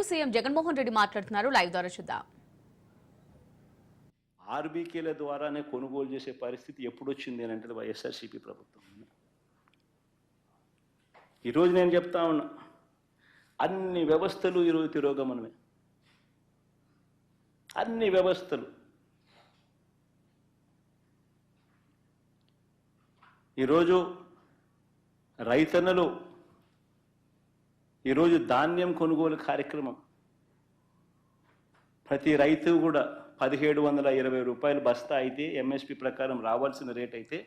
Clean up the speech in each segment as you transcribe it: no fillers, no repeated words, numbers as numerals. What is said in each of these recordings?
CM Jaganmohan Reddy మాట్లాడుతున్నారు. Live ద్వారా చూద్దాం. ఆర్బీకేల ద్వారానే కొనుగోలు చేసే పరిస్థితి ఎప్పుడు వచ్చింది అని అంటే వైఎస్ఆర్సీపీ ప్రభుత్వం. ఈరోజు నేను చెప్తా ఉన్నా, అన్ని వ్యవస్థలు ఈరోజు తిరోగమనమే. అన్ని వ్యవస్థలు ఈరోజు రైతన్నలు ఈరోజు ధాన్యం కొనుగోలు కార్యక్రమం ప్రతి రైతు కూడా 1720 రూపాయలు బస్తా అయితే ఎంఎస్పి ప్రకారం రావాల్సిన రేట్ అయితే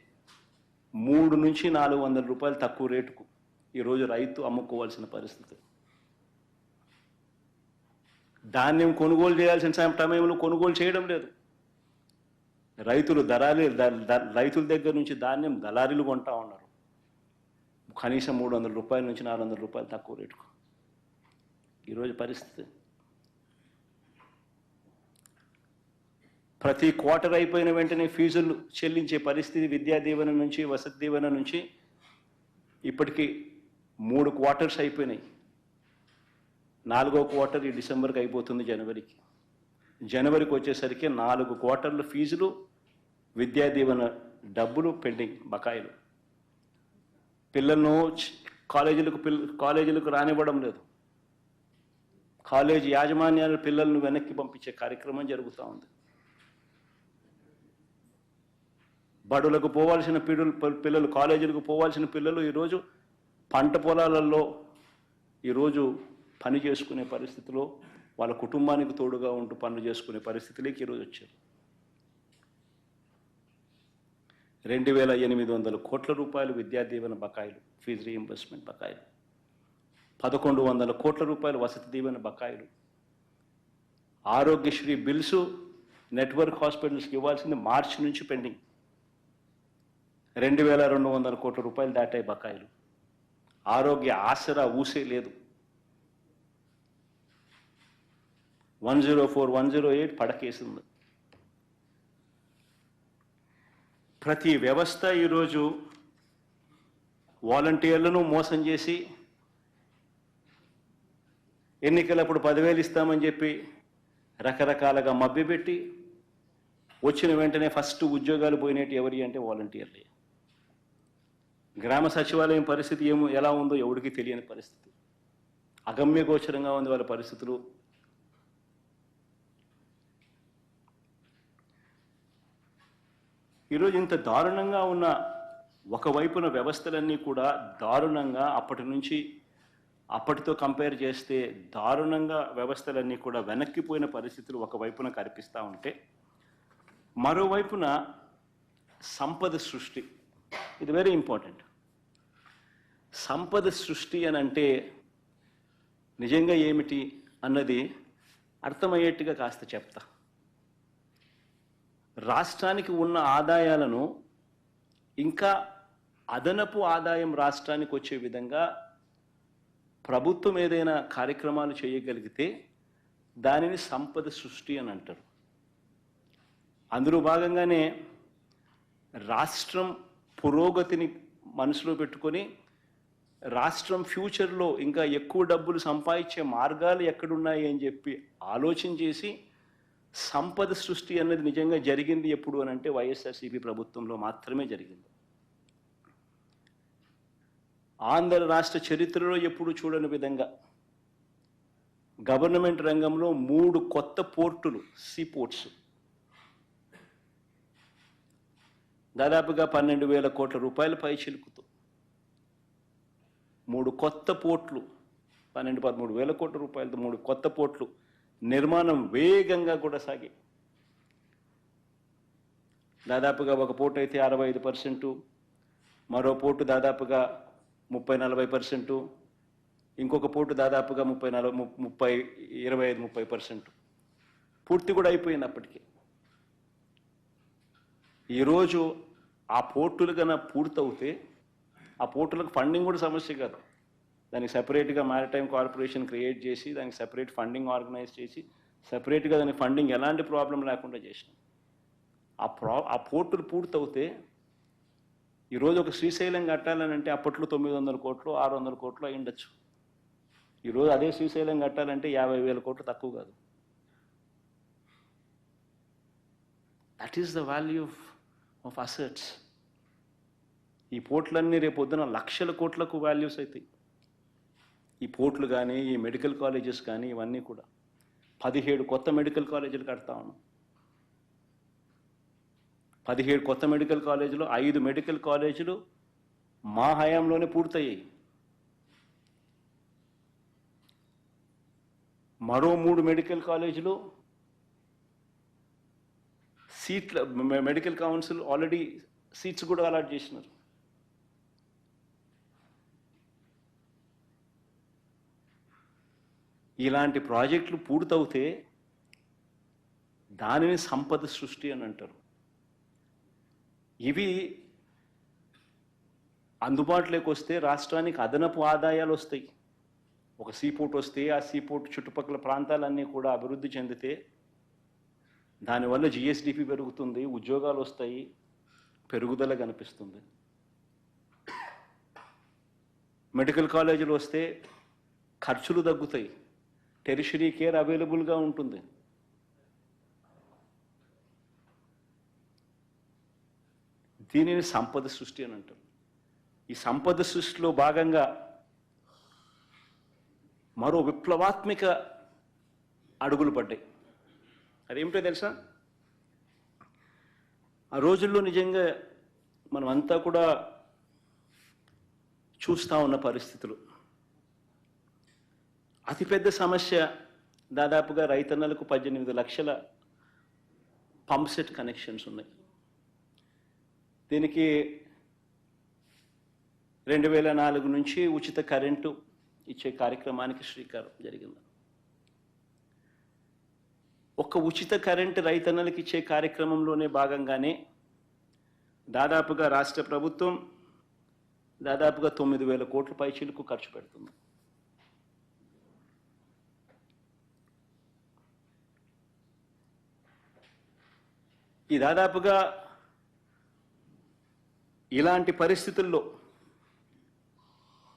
3 నుంచి 400 రూపాయలు తక్కువ రేటుకు ఈరోజు రైతు అమ్ముకోవాల్సిన పరిస్థితి. ధాన్యం కొనుగోలు చేయాల్సిన సమయంలో కొనుగోలు చేయడం లేదు. రైతులు రైతుల దగ్గర నుంచి ధాన్యం దళారీలు కొంటా ఉన్నారు. కనీసం 300 రూపాయల నుంచి 400 రూపాయలు తక్కువ రేటుకు ఈరోజు పరిస్థితి. ప్రతి క్వార్టర్ అయిపోయిన వెంటనే ఫీజులు చెల్లించే పరిస్థితి. విద్యా దీవెన నుంచి, వసతి దీవెన నుంచి ఇప్పటికీ 3 క్వార్టర్స్ అయిపోయినాయి. 4వ క్వార్టర్ ఈ డిసెంబర్కి అయిపోతుంది. జనవరికి వచ్చేసరికి 4 క్వార్టర్ల ఫీజులు, విద్యా దీవెన డబ్బులు పెండింగ్, బకాయిలు. పిల్లలను కాలేజీలకు రానివ్వడం లేదు. కాలేజీ యాజమాన్యాలు పిల్లలను వెనక్కి పంపించే కార్యక్రమం జరుగుతూ ఉంది. బడులకు పోవాల్సిన పిల్లలు, కాలేజీలకు పోవాల్సిన పిల్లలు ఈరోజు పంట పొలాలలో ఈరోజు పని చేసుకునే పరిస్థితిలో, వాళ్ళ కుటుంబానికి తోడుగా ఉంటూ పనులు చేసుకునే పరిస్థితిలోకి ఈరోజు వచ్చారు. 2800 కోట్ల రూపాయలు విద్యా దీవెన బకాయిలు, ఫీజు రీయింబర్స్మెంట్ బకాయిలు. 1100 కోట్ల రూపాయలు వసతి దీవెన బకాయిలు. ఆరోగ్యశ్రీ బిల్సు నెట్వర్క్ హాస్పిటల్స్కి ఇవ్వాల్సింది మార్చి నుంచి పెండింగ్. 2200 కోట్ల రూపాయలు దాటాయి బకాయిలు. ఆరోగ్య ఆసరా ఊసే లేదు. 104, 108 పడకేసింది. ప్రతి వ్యవస్థ ఈరోజు వాలంటీర్లను మోసం చేసి, ఎన్నికలప్పుడు 10,000 ఇస్తామని చెప్పి రకరకాలుగా మభ్యపెట్టి, వచ్చిన వెంటనే ఫస్ట్ ఉద్యోగాలు పోయినట్టు ఎవరి అంటే వాలంటీర్లే. గ్రామ సచివాలయం పరిస్థితి ఎలా ఉందో ఎవరికి తెలియని పరిస్థితి. అగమ్యగోచరంగా ఉంది వాళ్ళ పరిస్థితులు. ఈరోజు ఇంత దారుణంగా ఉన్న ఒకవైపున వ్యవస్థలన్నీ కూడా దారుణంగా, అప్పటితో కంపేర్ చేస్తే దారుణంగా వ్యవస్థలన్నీ కూడా వెనక్కిపోయిన పరిస్థితులు ఒకవైపున కనిపిస్తూ ఉంటే, మరోవైపున సంపద సృష్టి, ఇది వెరీ ఇంపార్టెంట్. సంపద సృష్టి అని అంటే నిజంగా ఏమిటి అన్నది అర్థమయ్యేట్టుగా కాస్త చెప్తా. రాష్ట్రానికి ఉన్న ఆదాయాలను ఇంకా అదనపు ఆదాయం రాష్ట్రానికి వచ్చే విధంగా ప్రభుత్వం ఏదైనా కార్యక్రమాలు చేయగలిగితే దానిని సంపద సృష్టి అని అంటారు. అందులో భాగంగానే రాష్ట్రం పురోగతిని మనసులో పెట్టుకొని, రాష్ట్రం ఫ్యూచర్లో ఇంకా ఎక్కువ డబ్బులు సంపాదించే మార్గాలు ఎక్కడున్నాయి అని చెప్పి ఆలోచన చేసి సంపద సృష్టి అన్నది నిజంగా జరిగింది ఎప్పుడు అని అంటే వైఎస్ఆర్సీపీ ప్రభుత్వంలో మాత్రమే జరిగింది. ఆంధ్ర రాష్ట్ర చరిత్రలో ఎప్పుడు చూడని విధంగా గవర్నమెంట్ రంగంలో 3 కొత్త పోర్టులు, సీపోర్ట్స్, దాదాపుగా 12,000 కోట్ల రూపాయల పై చిలుకుతూ 3 కొత్త పోర్ట్లు, 12-13 వేల కోట్ల రూపాయలతో 3 కొత్త పోర్ట్లు నిర్మాణం వేగంగా కూడా సాగి, దాదాపుగా ఒక పోర్టు అయితే 65%, మరో పోర్టు దాదాపుగా 30-40%, ఇంకొక పోర్టు దాదాపుగా 25-30% పూర్తి కూడా అయిపోయింది అప్పటికి. ఈరోజు ఆ పోర్టులు కన్నా పూర్తవుతే, ఆ పోర్టులకు ఫండింగ్ కూడా సమస్య కాదు. దానికి సపరేట్గా మ్యారిటైమ్ కార్పొరేషన్ క్రియేట్ చేసి, దానికి సపరేట్ ఫండింగ్ ఆర్గనైజ్ చేసి, సపరేట్గా దానికి ఫండింగ్ ఎలాంటి ప్రాబ్లం లేకుండా చేసినాం. ఆ పోర్టులు పూర్తవుతే ఈరోజు ఒక శ్రీశైలం కట్టాలని అంటే అప్పట్లో 900 కోట్లు 600 కోట్లు అయి ఉండొచ్చు. ఈరోజు అదే శ్రీశైలం కట్టాలంటే 50,000 కోట్లు తక్కువ కాదు. That is the value of assets. ఈ పోర్ట్లన్నీ రేపు పొద్దున లక్షల కోట్లకు వాల్యూస్ అవుతాయి. ఈ పోర్ట్లు కానీ, ఈ మెడికల్ కాలేజెస్ కానీ, ఇవన్నీ కూడా 17 కొత్త మెడికల్ కాలేజీలు కడతా ఉన్నాం. 17 కొత్త మెడికల్ కాలేజీలు, 5 మెడికల్ కాలేజీలు మా హయాంలోనే పూర్తయ్యాయి. మరో 3 మెడికల్ కాలేజీలు సీట్ల మెడికల్ కౌన్సిల్ ఆల్రెడీ సీట్స్ కూడా అలాట్ చేసినారు. ఇలాంటి ప్రాజెక్టులు పూర్తవుతే దానిని సంపద సృష్టి అని అంటారు. ఇవి అందుబాటులోకి వస్తే రాష్ట్రానికి అదనపు ఆదాయాలు వస్తాయి. ఒక సీపోర్ట్ వస్తే ఆ సీపోర్ట్ చుట్టుపక్కల ప్రాంతాలన్నీ కూడా అభివృద్ధి చెందితే దానివల్ల జిఎస్డిపి పెరుగుతుంది, ఉద్యోగాలు వస్తాయి, పెరుగుదల కనిపిస్తుంది. మెడికల్ కాలేజీలు వస్తే ఖర్చులు తగ్గుతాయి, టెరిషరీ కేర్ అవైలబుల్గా ఉంటుంది. దీనిని సంపద సృష్టి అని అంటారు. ఈ సంపద సృష్టిలో భాగంగా మరో విప్లవాత్మక అడుగులు పడ్డాయి. అదేమిటో తెలుసా? ఆ రోజుల్లో నిజంగా మనం అంతా కూడా చూస్తూ ఉన్న పరిస్థితులు. అతిపెద్ద సమస్య దాదాపుగా రైతన్నలకు 18 లక్షల పంప్ సెట్ కనెక్షన్స్ ఉన్నాయి. దీనికి 2004 నుంచి ఉచిత కరెంటు ఇచ్చే కార్యక్రమానికి శ్రీకారం జరిగింది. ఒక ఉచిత కరెంటు రైతన్నలకు ఇచ్చే కార్యక్రమంలోనే భాగంగానే దాదాపుగా రాష్ట్ర ప్రభుత్వం దాదాపుగా 9,000 కోట్ల పైచీలకు ఖర్చు పెడుతుంది. ఈ దాదాపుగా ఇలాంటి పరిస్థితుల్లో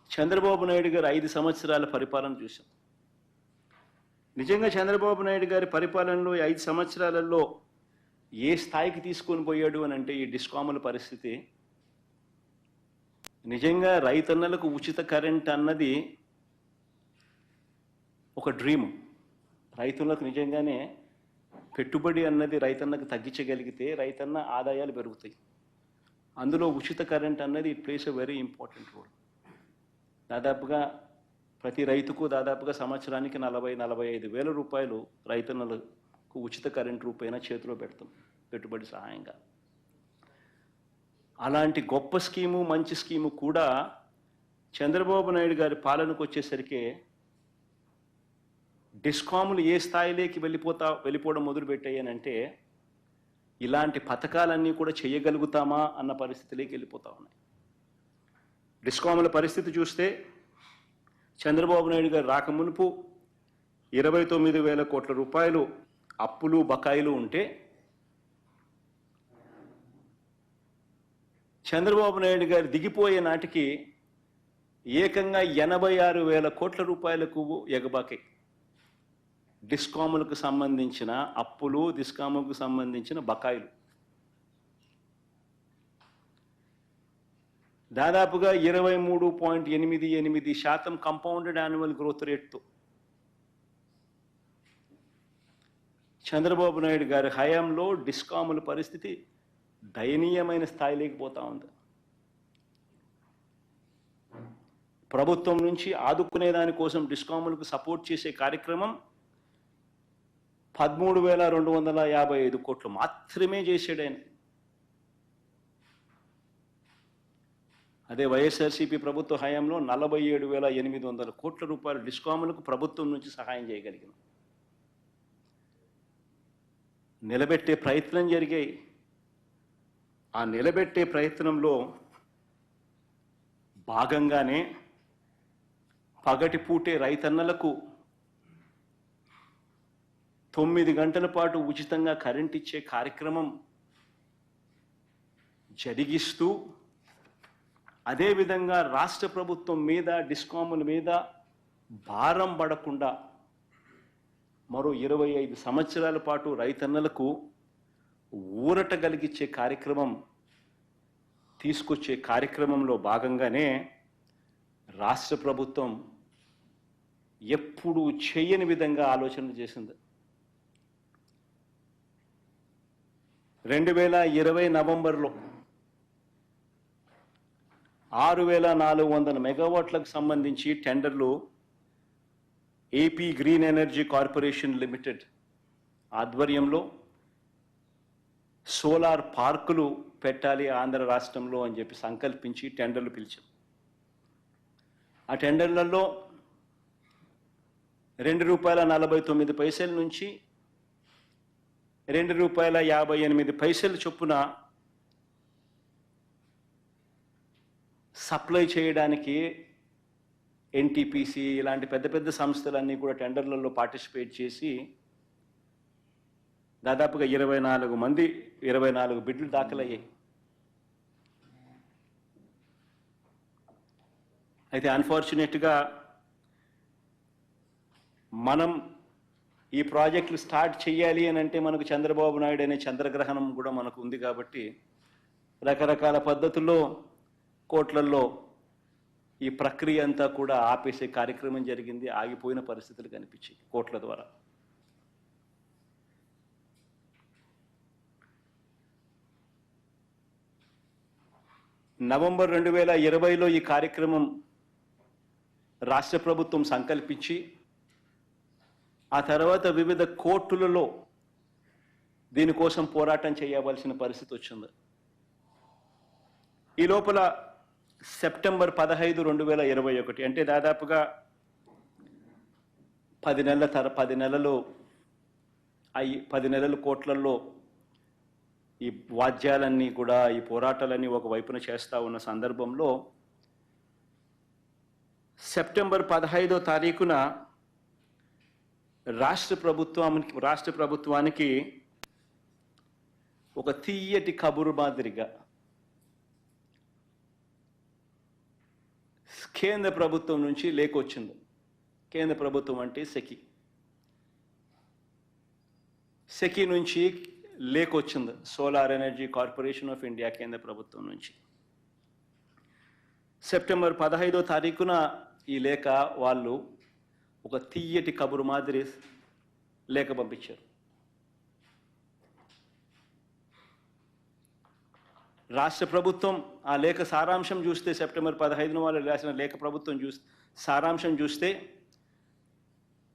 చంద్రబాబు నాయుడు గారు 5 సంవత్సరాల పరిపాలన చూశాం. నిజంగా చంద్రబాబు నాయుడు గారి పరిపాలనలో 5 సంవత్సరాలలో ఏ స్థాయికి తీసుకొని పోయాడు అని అంటే, ఈ డిస్కాముల పరిస్థితి నిజంగా రైతన్నలకు ఉచిత కరెంట్ అన్నది ఒక డ్రీమ్. రైతులకు నిజంగానే పెట్టుబడి అన్నది రైతన్నకు తగ్గించగలిగితే రైతన్న ఆదాయాలు పెరుగుతాయి. అందులో ఉచిత కరెంట్ అన్నది it plays a very important role. దాదాపుగా ప్రతి రైతుకు దాదాపుగా సంవత్సరానికి 40-45 వేల రూపాయలు రైతన్నలకు ఉచిత కరెంట్ రూపైన చేతిలో పెడతాం పెట్టుబడి సహాయంగా. అలాంటి గొప్ప స్కీము, మంచి స్కీము కూడా చంద్రబాబు నాయుడు గారి పాలనకు వచ్చేసరికి డిస్కాములు ఏ స్థాయిలోకి వెళ్ళిపోవడం మొదలుపెట్టాయనంటే, ఇలాంటి పథకాలన్నీ కూడా చేయగలుగుతామా అన్న పరిస్థితిలోకి వెళ్ళిపోతా ఉన్నాయి. డిస్కాముల పరిస్థితి చూస్తే చంద్రబాబు నాయుడు గారు రాకమునుపు 29,000 కోట్ల రూపాయలు అప్పులు బకాయిలు ఉంటే, చంద్రబాబు నాయుడు గారు దిగిపోయే నాటికి ఏకంగా 86,000 కోట్ల రూపాయలకు ఎగబాకాయి. డిస్కాములకు సంబంధించిన అప్పులు, డిస్కాములకు సంబంధించిన బకాయిలు దాదాపుగా 23.88% కంపౌండెడ్ యాన్యువల్ గ్రోత్ రేట్తో చంద్రబాబు నాయుడు గారి హయాంలో డిస్కాముల పరిస్థితి దయనీయమైన స్థాయిలోకి పోతా ఉంది. ప్రభుత్వం నుంచి ఆదుకునే దానికోసం డిస్కాములకు సపోర్ట్ చేసే కార్యక్రమం 13,255 కోట్లు మాత్రమే చేశాడు ఆయన. అదే వైఎస్ఆర్సీపీ ప్రభుత్వ హయాంలో 47,800 కోట్ల రూపాయల డిస్కాములకు ప్రభుత్వం నుంచి సహాయం చేయగలిగింది. నిలబెట్టే ప్రయత్నం జరిగాయి. ఆ నిలబెట్టే ప్రయత్నంలో భాగంగానే పగటిపూటే రైతన్నలకు 9 గంటల పాటు ఉచితంగా కరెంట్ ఇచ్చే కార్యక్రమం జరిగిస్తూ, అదేవిధంగా రాష్ట్ర ప్రభుత్వం మీద, డిస్కాముల మీద భారం పడకుండా మరో 25 సంవత్సరాల పాటు రైతన్నలకు ఊరట కలిగించే కార్యక్రమం తీసుకొచ్చే కార్యక్రమంలో భాగంగానే రాష్ట్ర ప్రభుత్వం ఎప్పుడూ చేయని విధంగా ఆలోచన చేసింది. 2020 నవంబర్లో 6,400 మెగావాట్లకు సంబంధించి టెండర్లు AP green energy corporation limited ఆధ్వర్యంలో సోలార్ పార్కులు పెట్టాలి ఆంధ్ర రాష్ట్రంలో అని చెప్పి సంకల్పించి టెండర్లు పిలిచాం. ఆ టెండర్లలో ₹2.49 నుంచి ₹2.58 చొప్పున సప్లై చేయడానికి ఎన్టీపీసీ ఇలాంటి పెద్ద పెద్ద సంస్థలన్నీ కూడా టెండర్లలో పార్టిసిపేట్ చేసి దాదాపుగా 24 బిడ్లు దాఖలయ్యాయి. అయితే అన్ఫార్చునేట్గా మనం ఈ ప్రాజెక్టులు స్టార్ట్ చేయాలి అని అంటే మనకు చంద్రబాబు నాయుడు అనే చంద్రగ్రహణం కూడా మనకు ఉంది కాబట్టి రకరకాల పద్ధతుల్లో కోట్లల్లో ఈ ప్రక్రియ అంతా కూడా ఆపేసే కార్యక్రమం జరిగింది. ఆగిపోయిన పరిస్థితులు కనిపించాయి కోట్ల ద్వారా. నవంబర్ 2020లో ఈ కార్యక్రమం రాష్ట్ర ప్రభుత్వం సంకల్పించి ఆ తర్వాత వివిధ కోర్టులలో దీనికోసం పోరాటం చేయవలసిన పరిస్థితి వచ్చింది. ఈ లోపల సెప్టెంబర్ 15, 2021 అంటే దాదాపుగా 10 నెలలు కోట్లల్లో ఈ వాద్యాలన్నీ కూడా ఈ పోరాటాలన్నీ ఒకవైపున చేస్తూ ఉన్న సందర్భంలో సెప్టెంబర్ 15వ తారీఖున రాష్ట్ర ప్రభుత్వానికి ఒక తీయటి కబురు మాదిరిగా కేంద్ర ప్రభుత్వం నుంచి లేఖ వచ్చింది. కేంద్ర ప్రభుత్వం అంటే సెకి నుంచి లేఖ వచ్చింది. Solar energy corporation of India కేంద్ర ప్రభుత్వం నుంచి సెప్టెంబర్ 15వ తారీఖున ఈ లేఖ వాళ్ళు ఒక తీయటి కబురు మాదిరి లేఖ పంపించారు. రాష్ట్ర ప్రభుత్వం ఆ లేఖ సారాంశం చూస్తే సెప్టెంబర్ 15న వాళ్ళు రాసిన లేఖ సారాంశం చూస్తే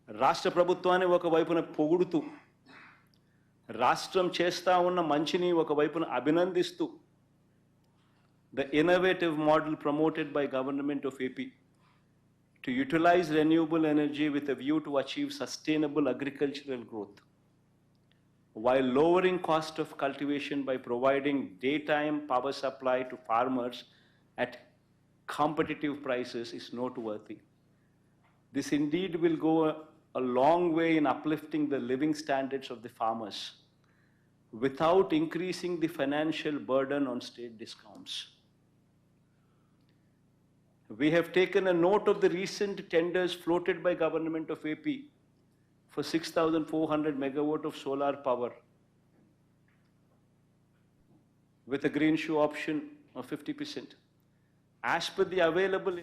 రాష్ట్ర ప్రభుత్వాన్ని ఒకవైపున పొగుడుతూ రాష్ట్రం చేస్తా ఉన్న మంచిని ఒకవైపున అభినందిస్తూ the innovative model promoted by government of AP to utilize renewable energy with a view to achieve sustainable agricultural growth while lowering cost of cultivation by providing daytime power supply to farmers at competitive prices is noteworthy. This indeed will go a long way in uplifting the living standards of the farmers without increasing the financial burden on state discounts. We have taken a note of the recent tenders floated by government of AP for 6,400 megawatt of solar power with a green shoe option of 50%. As per the available